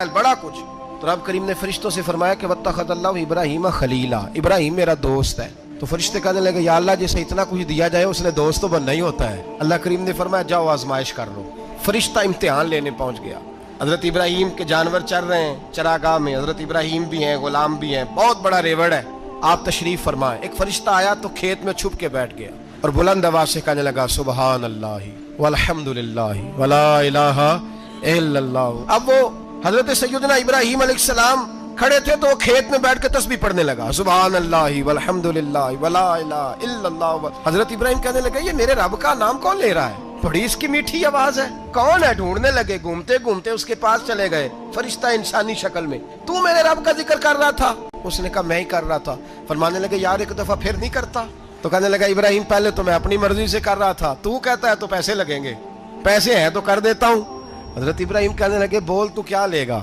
बड़ा कुछ। तो रब करीम ने फरिश्तों से फरमाया कि वत्तखज़ल्लाहु इब्राहीम खलीला, इब्राहिम मेरा दोस्त है। तो फरिश्ते कहने लगे या अल्लाह जिसे इतना कुछ दिया जाए उसने दोस्त तो बनना ही होता है। अल्लाह करीम ने फरमाया जाओ आजमाइश कर लो। फरिश्ता इम्तिहान लेने पहुंच गया। हजरत इब्राहिम के जानवर चर रहे हैं चरागाह में, हजरत इब्राहिम भी हैं, गुलाम भी हैं, बहुत बड़ा रेवड़ है, आप तशरीफ फरमाएं। एक फरिश्ता आया तो खेत में छुप के बैठ गया और बुलंद आवाज से कहने लगा सुबहान अल्लाह वल्हम्दुलिल्लाह वला इलाहा इल्लल्लाह। अब वो हजरत सैयदना इब्राहिम अलैहिस्सलाम खड़े थे तो वो खेत में बैठ के तस्बीह पढ़ने लगा सुबहान अल्लाह वल्हम्दुलिल्लाह वला इलाहा इल्लल्लाह। हजरत इब्राहिम कहने लगे ये मेरे रब का नाम कौन ले रहा है, बड़ी इसकी मीठी आवाज है, कौन है? ढूंढने लगे, घूमते घूमते उसके पास चले गए। फरिश्ता इंसानी शक्ल में, तू मेरे रब का जिक्र कर रहा था? उसने कहा मैं ही कर रहा था। फरमाने लगे यार एक दफा फिर नहीं करता? तो कहने लगा इब्राहिम पहले तो मैं अपनी मर्जी से कर रहा था, तू कहता है तो पैसे लगेंगे, पैसे हैं तो कर देता हूँ। हजरत इब्राहिम कहने लगे बोल तू क्या लेगा?